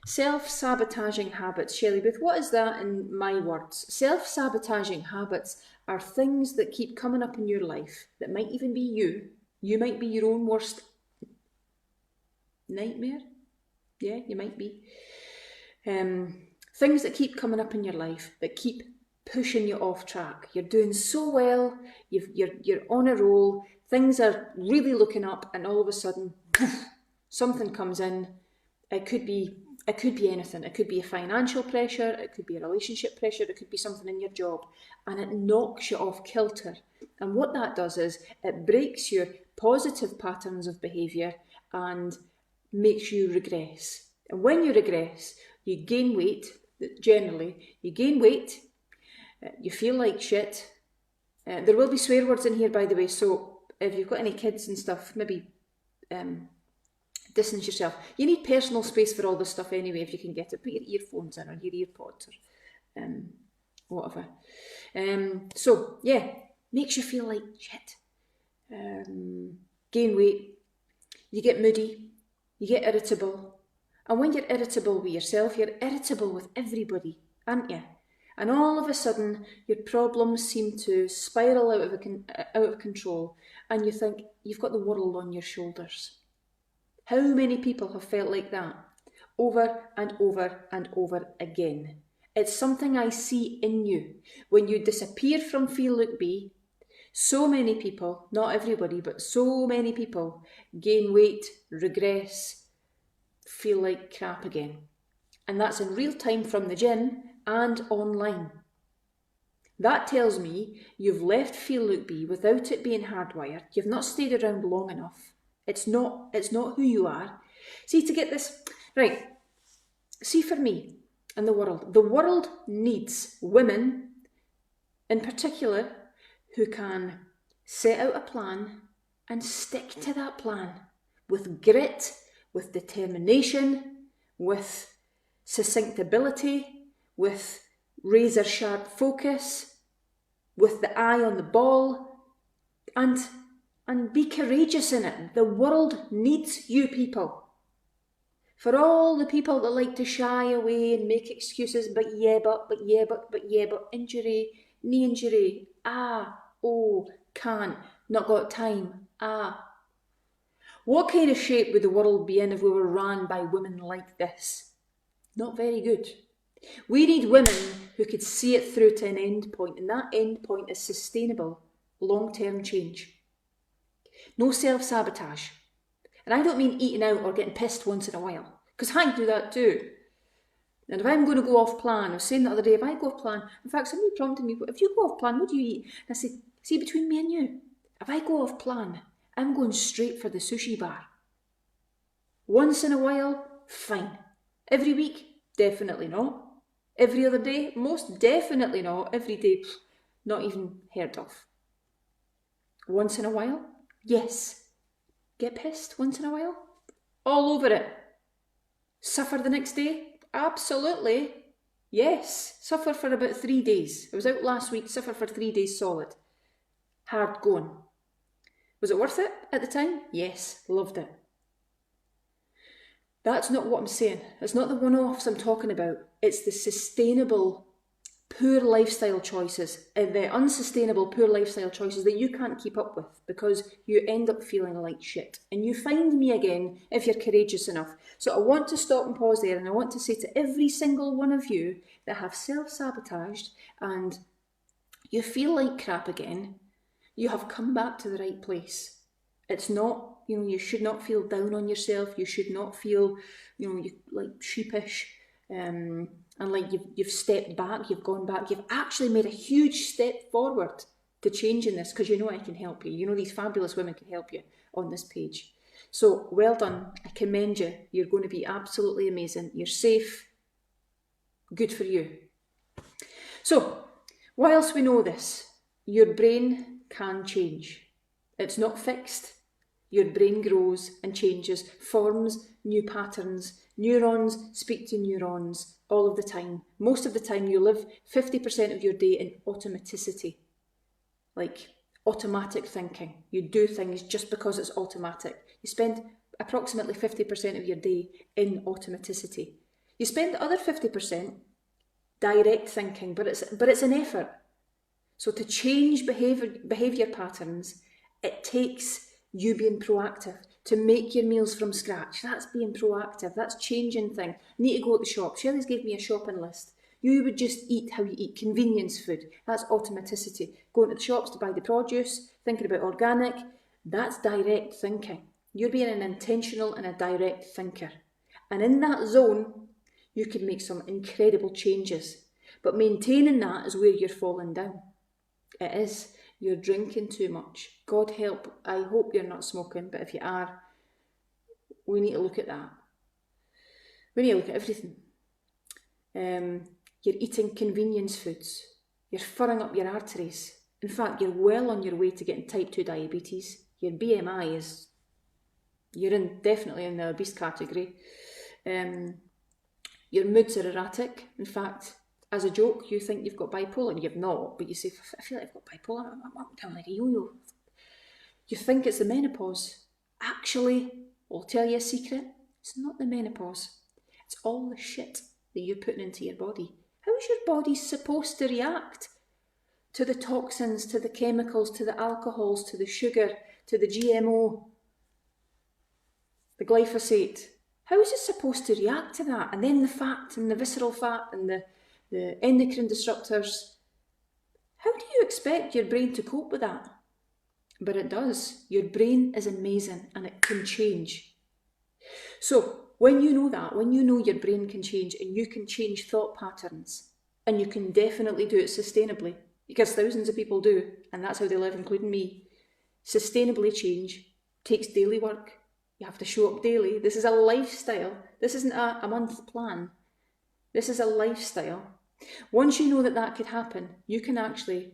Self-sabotaging habits, Shelley Booth, what is that in my words? Self-sabotaging habits are things that keep coming up in your life that might even be you. You might be your own worst nightmare. Yeah, you might be. Things that keep coming up in your life that keep pushing you off track. You're doing so well, you're on a roll, things are really looking up, and all of a sudden, something comes in. It could be anything. It could be a financial pressure, it could be a relationship pressure, it could be something in your job, and it knocks you off kilter. And what that does is it breaks your positive patterns of behaviour and makes you regress. And when you regress, you gain weight. Generally, you gain weight, you feel like shit. There will be swear words in here, by the way, so if you've got any kids and stuff, maybe distance yourself. You need personal space for all this stuff anyway, if you can get it. Put your earphones in or your earpods or whatever. So, yeah, makes you feel like shit. Gain weight, you get moody, you get irritable. And when you're irritable with yourself, you're irritable with everybody, aren't you? And all of a sudden, your problems seem to spiral out of control, and you think you've got the world on your shoulders. How many people have felt like that? Over and over and over again. It's something I see in you. When you disappear from Feel Look Be, so many people, not everybody, but so many people gain weight, regress, feel like crap again. And that's in real time from the gym and online. That tells me you've left Feel Look Be without it being hardwired. You've not stayed around long enough. It's not who you are. See, to get this right, see, for me and the world needs women in particular who can set out a plan and stick to that plan with grit, with determination, with succinct ability, with razor sharp focus, with the eye on the ball, and be courageous in it. The world needs you people. For all the people that like to shy away and make excuses, but injury, knee injury, can't, not got time, What kind of shape would the world be in if we were run by women like this? Not very good. We need women who could see it through to an end point, and that end point is sustainable, long-term change. No self-sabotage. And I don't mean eating out or getting pissed once in a while, because I do that too. And if I'm going to go off plan, I was saying the other day, if I go off plan, in fact, somebody prompted me, if you go off plan, what do you eat? And I said, see, between me and you, if I go off plan, I'm going straight for the sushi bar. Once in a while, fine. Every week, definitely not. Every other day, most definitely not. Every day, not even heard of. Once in a while, yes. Get pissed once in a while? All over it. Suffer the next day? Absolutely. Yes. Suffer for about 3 days. I was out last week, suffer for 3 days solid. Hard going. Was it worth it at the time? Yes. Loved it. That's not what I'm saying. It's not the one-offs I'm talking about. It's the sustainable, poor lifestyle choices, the unsustainable, poor lifestyle choices that you can't keep up with because you end up feeling like shit. And you find me again if you're courageous enough. So I want to stop and pause there, and I want to say to every single one of you that have self-sabotaged and you feel like crap again, you have come back to the right place. It's not, you should not feel down on yourself. You should not feel, like sheepish. And like you've stepped back, you've gone back, you've actually made a huge step forward to changing this, because I can help you. These fabulous women can help you on this page. So well done, I commend you. You're going to be absolutely amazing. You're safe. Good for you. So, whilst we know this, your brain can change. It's not fixed. Your brain grows and changes, forms new patterns. Neurons speak to neurons all of the time. Most of the time you live 50% of your day in automaticity, like automatic thinking. You do things just because it's automatic. You spend approximately 50% of your day in automaticity. You spend the other 50% direct thinking, but it's an effort. So to change behaviour patterns, it takes you being proactive. To make your meals from scratch, that's being proactive, that's changing things. Need to go to the shop. Shelley's gave me a shopping list. You would just eat how you eat, convenience food. That's automaticity. Going to the shops to buy the produce, thinking about organic, that's direct thinking. You're being an intentional and a direct thinker. And in that zone, you can make some incredible changes. But maintaining that is where you're falling down. It is. You're drinking too much. God help, I hope you're not smoking, but if you are, we need to look at that. We need to look at everything. You're eating convenience foods. You're furring up your arteries. In fact, you're well on your way to getting type 2 diabetes. Your BMI is, definitely in the obese category. Your moods are erratic. In fact, as a joke, you think you've got bipolar, and you've not, but you say, I feel like I've got bipolar, I'm down like a yo-yo. You think it's the menopause. Actually, I'll tell you a secret, it's not the menopause. It's all the shit that you're putting into your body. How is your body supposed to react to the toxins, to the chemicals, to the alcohols, to the sugar, to the GMO, the glyphosate? How is it supposed to react to that? And then the fat and the visceral fat and the endocrine disruptors. How do you expect your brain to cope with that? But it does. Your brain is amazing and it can change. So when you know that, when you know your brain can change and you can change thought patterns, and you can definitely do it sustainably, because thousands of people do, and that's how they live, including me. Sustainably change takes daily work. You have to show up daily. This is a lifestyle. This isn't a month plan. This is a lifestyle. Once you know that that could happen, you can actually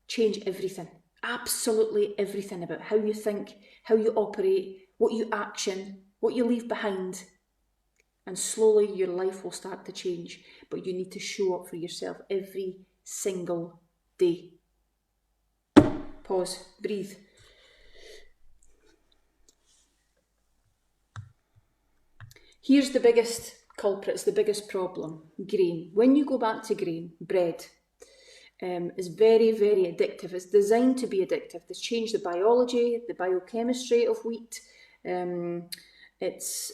change everything. Absolutely everything about how you think, how you operate, what you action, what you leave behind. And slowly your life will start to change. But you need to show up for yourself every single day. Pause, breathe. Here's the biggest culprits, the biggest problem, grain. When you go back to grain, bread is very, very addictive. It's designed to be addictive. It's changed the biology, the biochemistry of wheat. It's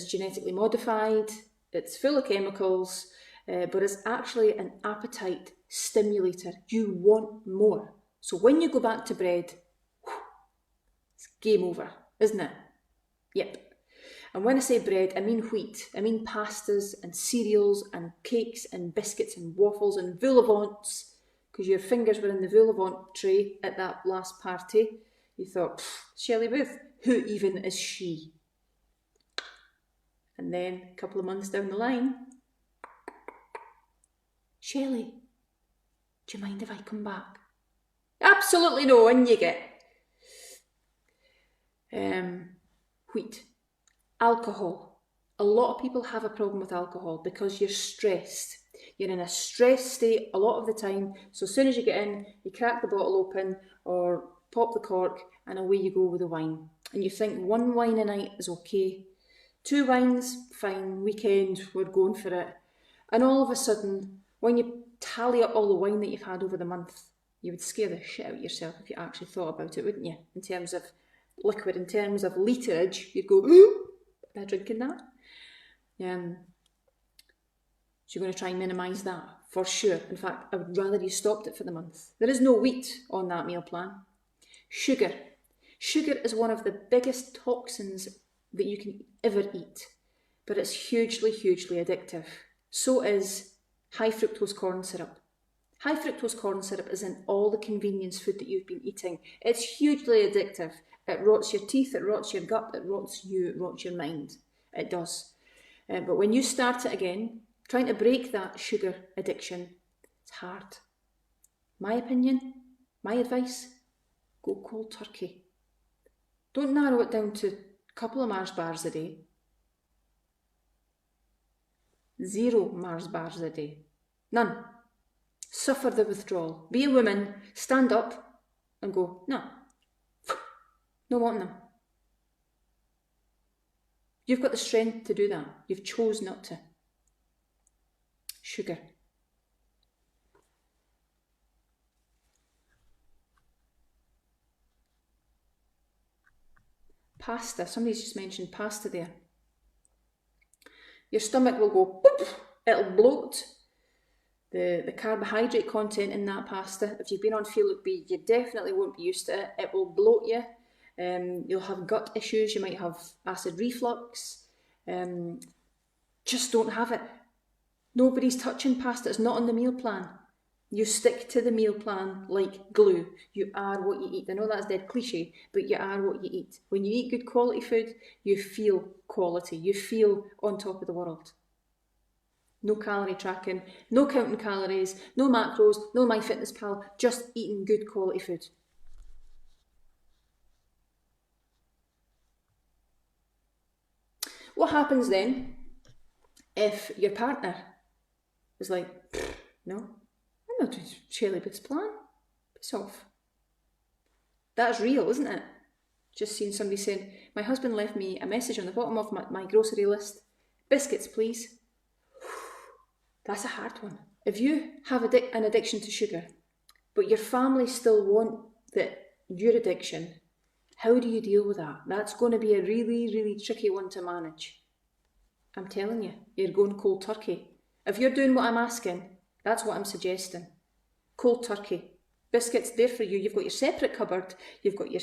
genetically modified. It's full of chemicals, but it's actually an appetite stimulator. You want more. So when you go back to bread, it's game over, isn't it? Yep. And when I say bread, I mean wheat. I mean pastas and cereals and cakes and biscuits and waffles and vol-au-vents, because your fingers were in the vol-au-vent tray at that last party. You thought, Shelley Booth, who even is she? And then a couple of months down the line, Shelley, do you mind if I come back? Absolutely no, and you get wheat. Alcohol. A lot of people have a problem with alcohol because you're stressed. You're in a stressed state a lot of the time. So as soon as you get in, you crack the bottle open or pop the cork and away you go with the wine. And you think one wine a night is okay. 2 wines, fine, weekend, we're going for it. And all of a sudden, when you tally up all the wine that you've had over the month, you would scare the shit out of yourself if you actually thought about it, wouldn't you? In terms of liquid, in terms of litrage, you'd go, ooh, am I drinking that? So you're going to try and minimise that, for sure. In fact, I would rather you stopped it for the month. There is no wheat on that meal plan. Sugar. Sugar is one of the biggest toxins that you can ever eat, but it's hugely, hugely addictive. So is high fructose corn syrup. High fructose corn syrup is in all the convenience food that you've been eating. It's hugely addictive. It rots your teeth, it rots your gut, it rots you, it rots your mind. It does. But when you start it again, trying to break that sugar addiction, it's hard. My opinion, my advice, go cold turkey. Don't narrow it down to a couple of Mars bars a day. 0 Mars bars a day. None. Suffer the withdrawal. Be a woman, stand up and go, no, no wanting them. You've got the strength to do that. You've chosen not to. Sugar. Pasta. Somebody's just mentioned pasta there. Your stomach will go, boop, it'll bloat. The carbohydrate content in that pasta, if you've been on FLB, you definitely won't be used to it. It will bloat you. You'll have gut issues. You might have acid reflux. Just don't have it. Nobody's touching pasta. It's not on the meal plan. You stick to the meal plan like glue. You are what you eat. I know that's dead cliche, but you are what you eat. When you eat good quality food, you feel quality. You feel on top of the world. No calorie tracking, no counting calories, no macros, no MyFitnessPal, just eating good quality food. What happens then if your partner is like, no, I'm not doing Shelley Booth's plan, piss off. That's real, isn't it? Just seen somebody saying, my husband left me a message on the bottom of my grocery list, biscuits please. That's a hard one. If you have an addiction to sugar, but your family still want your addiction, how do you deal with that? That's going to be a really, really tricky one to manage. I'm telling you, you're going cold turkey. If you're doing what I'm asking, that's what I'm suggesting. Cold turkey. Biscuits there for you. You've got your separate cupboard. You've got your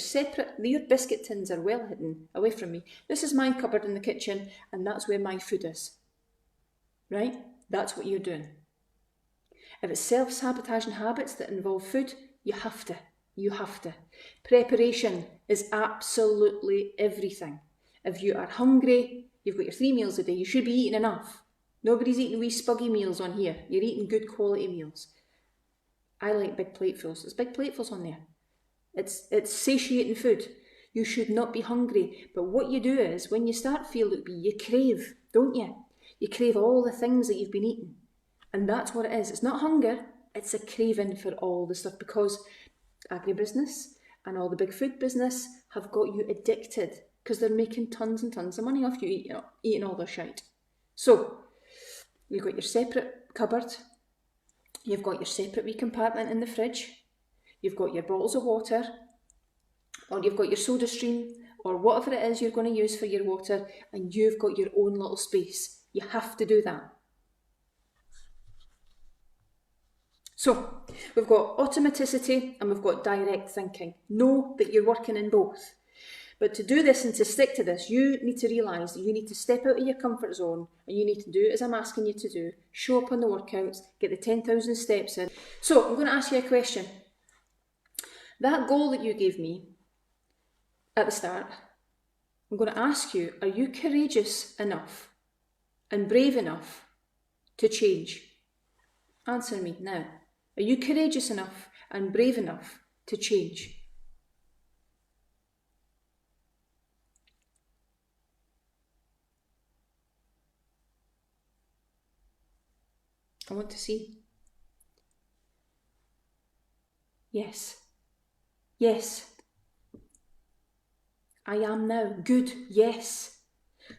biscuit tins are well hidden away from me. This is my cupboard in the kitchen, and that's where my food is. Right? That's what you're doing. If it's self-sabotaging habits that involve food, you have to. You have to. Preparation is absolutely everything. If you are hungry, you've got your 3 meals a day, you should be eating enough. Nobody's eating wee spuggy meals on here. You're eating good quality meals. I like big platefuls. There's big platefuls on there. It's satiating food. You should not be hungry. But what you do is, when you start FLB, you crave, don't you? You crave all the things that you've been eating. And that's what it is. It's not hunger, it's a craving for all the stuff, because agribusiness and all the big food business have got you addicted because they're making tons and tons of money off you eating all their shite. So, you've got your separate cupboard, you've got your separate wee compartment in the fridge, you've got your bottles of water, or you've got your soda stream, or whatever it is you're going to use for your water, and you've got your own little space. You have to do that. So, we've got automaticity and we've got direct thinking. Know that you're working in both. But to do this and to stick to this, you need to realise that you need to step out of your comfort zone, and you need to do as I'm asking you to do. Show up on the workouts, get the 10,000 steps in. So, I'm going to ask you a question. That goal that you gave me at the start, I'm going to ask you, are you courageous enough and brave enough to change? Answer me now. Are you courageous enough and brave enough to change? I want to see. Yes. Yes. I am now. Good. Yes.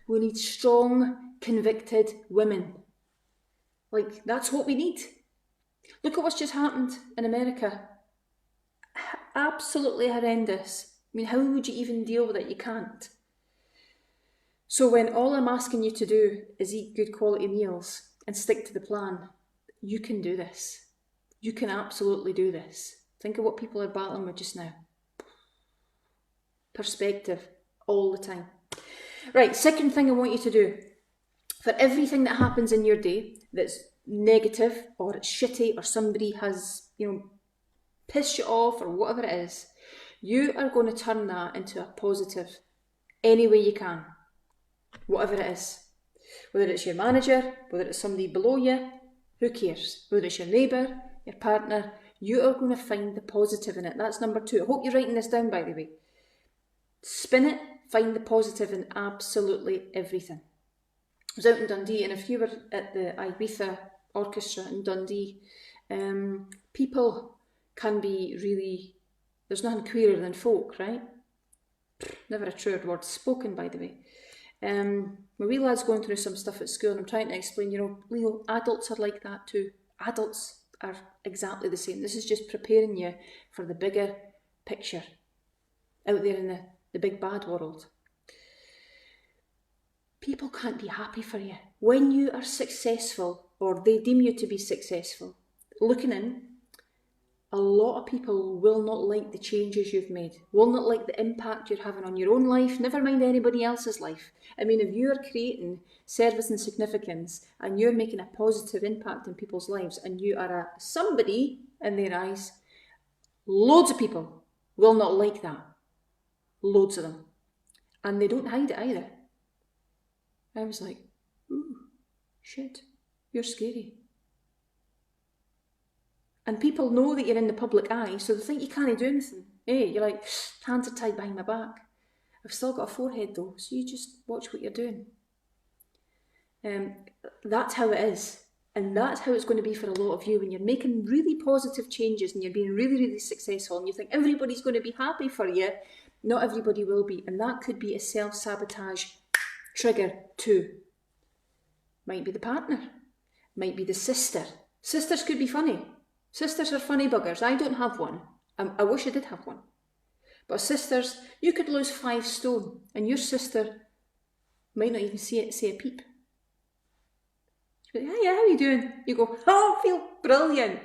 We need strong, convicted women. Like, that's what we need. Look at what's just happened in America. Absolutely horrendous. I mean, how would you even deal with it? You can't. So when all I'm asking you to do is eat good quality meals and stick to the plan, you can do this. You can absolutely do this. Think of what people are battling with just now. Perspective all the time. Right, second thing I want you to do. For everything that happens in your day that's negative or it's shitty or somebody has, pissed you off or whatever it is, you are going to turn that into a positive any way you can. Whatever it is. Whether it's your manager, whether it's somebody below you, who cares? Whether it's your neighbour, your partner, you are going to find the positive in it. That's number 2. I hope you're writing this down, by the way. Spin it, find the positive in absolutely everything. I was out in Dundee, and if you were at the Ibiza Orchestra in Dundee, people can be really, there's nothing queerer than folk, right? Never a truer word spoken, by the way. My wee lad's going through some stuff at school and I'm trying to explain, you know, Leo, adults are like that too. Adults are exactly the same. This is just preparing you for the bigger picture out there in the big bad world. People can't be happy for you. When you are successful, or they deem you to be successful, looking in, a lot of people will not like the changes you've made, will not like the impact you're having on your own life, never mind anybody else's life. I mean, if you're creating service and significance and you're making a positive impact in people's lives and you are a somebody in their eyes, loads of people will not like that. Loads of them. And they don't hide it either. I was like, ooh, shit, you're scary. And people know that you're in the public eye, so they think you can't do anything. Hey, you're like, hands are tied behind my back. I've still got a forehead though, so you just watch what you're doing. That's how it is. And that's how it's going to be for a lot of you when you're making really positive changes and you're being really, really successful and you think everybody's going to be happy for you. Not everybody will be. And that could be a self-sabotage trigger too. Might be the partner. Might be the sister. Sisters could be funny. Sisters are funny buggers. I don't have one. I wish I did have one. But sisters, you could lose 5 stone and your sister might not even say a peep. She'll be like, hiya, how are you doing? You go, oh, I feel brilliant.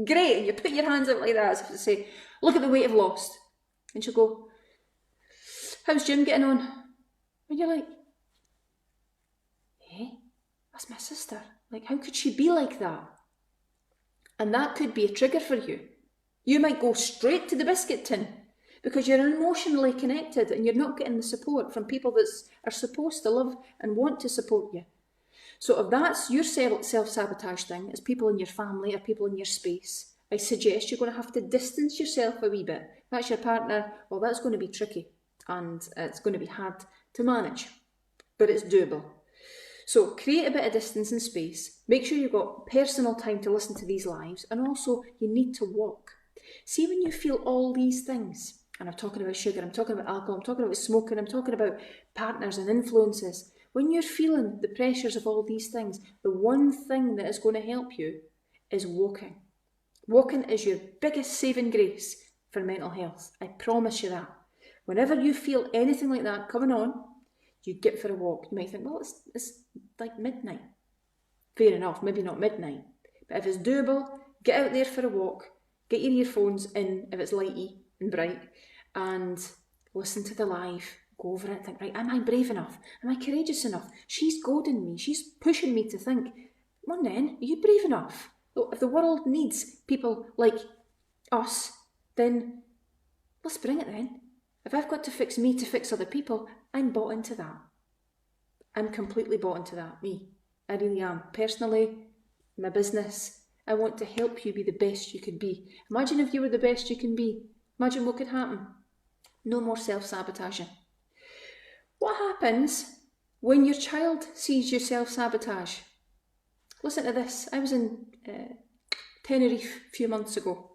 Great. And you put your hands out like that as if to say, look at the weight I've lost. And she'll go, how's Jim getting on? And you're like, eh? That's my sister. Like, how could she be like that? And that could be a trigger for you. You might go straight to the biscuit tin because you're emotionally connected and you're not getting the support from people that are supposed to love and want to support you. So if that's your self-sabotage thing, as people in your family or people in your space, I suggest you're going to have to distance yourself a wee bit. If that's your partner, well, that's going to be tricky and it's going to be hard to manage, but it's doable. So create a bit of distance and space. Make sure you've got personal time to listen to these lives, and also you need to walk. See, when you feel all these things, and I'm talking about sugar, I'm talking about alcohol, I'm talking about smoking, I'm talking about partners and influences. When you're feeling the pressures of all these things, the one thing that is going to help you is walking. Walking is your biggest saving grace for mental health. I promise you that. Whenever you feel anything like that coming on, you get for a walk. You might think, well, it's like midnight. Fair enough, maybe not midnight. But if it's doable, get out there for a walk, get your earphones in if it's lighty and bright, and listen to the live, go over it, think, right, am I brave enough? Am I courageous enough? She's goading me, she's pushing me to think, come on then, are you brave enough? If the world needs people like us, then let's bring it then. If I've got to fix me to fix other people, I'm bought into that. I'm completely bought into that, me. I really am. Personally, my business, I want to help you be the best you could be. Imagine if you were the best you can be. Imagine what could happen. No more self-sabotaging. What happens when your child sees you self-sabotage? Listen to this. I was in Tenerife a few months ago.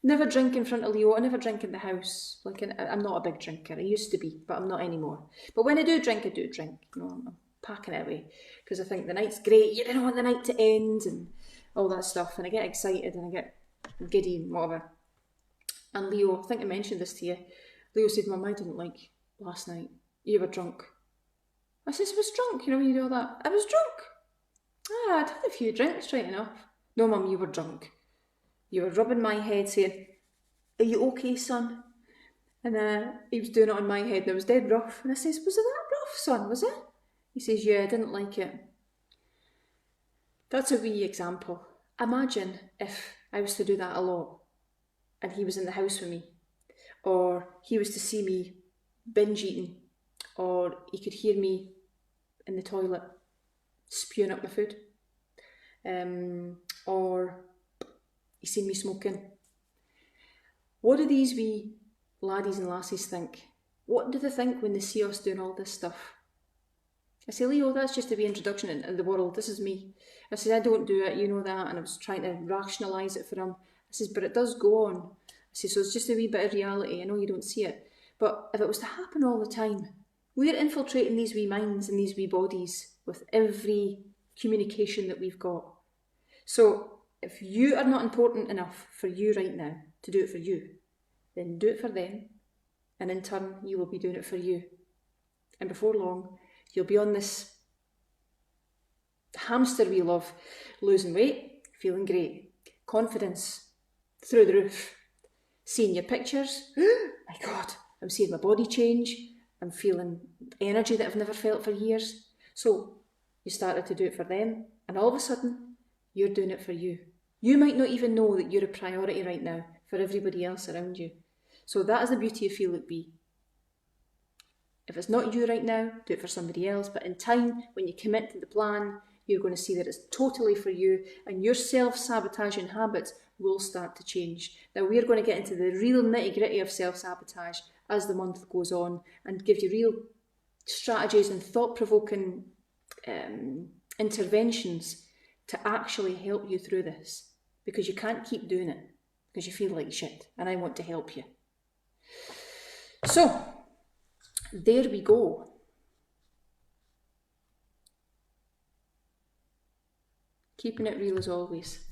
Never drink in front of Leo, I never drink in the house. Like, I'm not a big drinker, I used to be, but I'm not anymore. But when I do drink, I do drink. You know, I'm packing it away, because I think the night's great, you don't want the night to end, and all that stuff, and I get excited, and I get giddy, and whatever. And Leo, I think I mentioned this to you, Leo said, Mum, I didn't like last night, you were drunk. I said, I was drunk, you know, when you do all that. I was drunk. I'd had a few drinks, right enough. No, Mum, you were drunk. You were rubbing my head saying, are you okay, son? And he was doing it on my head and it was dead rough. And I says, was it that rough, son, was it? He says, yeah, I didn't like it. That's a wee example. Imagine if I was to do that a lot and he was in the house with me, or he was to see me binge eating, or he could hear me in the toilet spewing up my food, or he seen me smoking. What do these wee laddies and lassies think? What do they think when they see us doing all this stuff? I say, Leo, that's just a wee introduction into the world. This is me. I said, I don't do it, you know that. And I was trying to rationalise it for him. I says, but it does go on. I said, so it's just a wee bit of reality. I know you don't see it. But if it was to happen all the time, We're infiltrating these wee minds and these wee bodies with every communication that we've got. So if you are not important enough for you right now to do it for you, then do it for them, and in turn you will be doing it for you. And before long, you'll be on this hamster wheel of losing weight, feeling great, confidence through the roof, seeing your pictures, my God, I'm seeing my body change, I'm feeling energy that I've never felt for years. So you started to do it for them, and all of a sudden, you're doing it for you. You might not even know that you're a priority right now for everybody else around you. So that is the beauty of FLB. If it's not you right now, do it for somebody else. But in time, when you commit to the plan, you're going to see that it's totally for you, and your self-sabotaging habits will start to change. Now, we're going to get into the real nitty-gritty of self-sabotage as the month goes on, and give you real strategies and thought-provoking interventions to actually help you through this, because you can't keep doing it because you feel like shit, and I want to help you. So there we go. Keeping it real as always.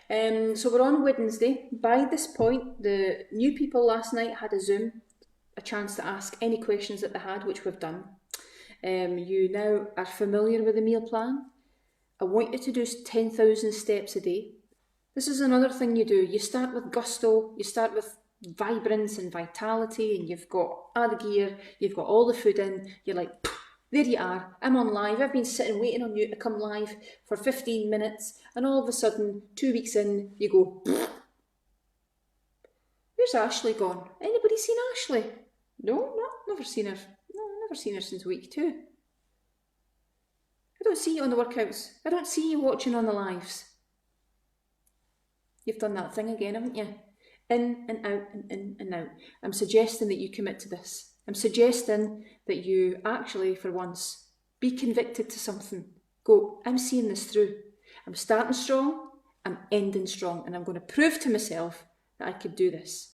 So we're on Wednesday. By this point, the new people last night had a Zoom, a chance to ask any questions that they had, which we've done. You now are familiar with the meal plan. I want you to do 10,000 steps a day. This is another thing you do. You start with gusto, you start with vibrance and vitality, and you've got all the gear, you've got all the food in, you're like, there you are, I'm on live, I've been sitting waiting on you to come live for 15 minutes, and all of a sudden, 2 weeks in, you go, where's Ashley gone? Anybody seen Ashley? No, never seen her. No, never seen her since week 2. I don't see you on the workouts. I don't see you watching on the lives. You've done that thing again, haven't you? In and out and in and out. I'm suggesting that you commit to this. I'm suggesting that you actually, for once, be convicted to something. Go, I'm seeing this through. I'm starting strong, I'm ending strong, and I'm going to prove to myself that I could do this.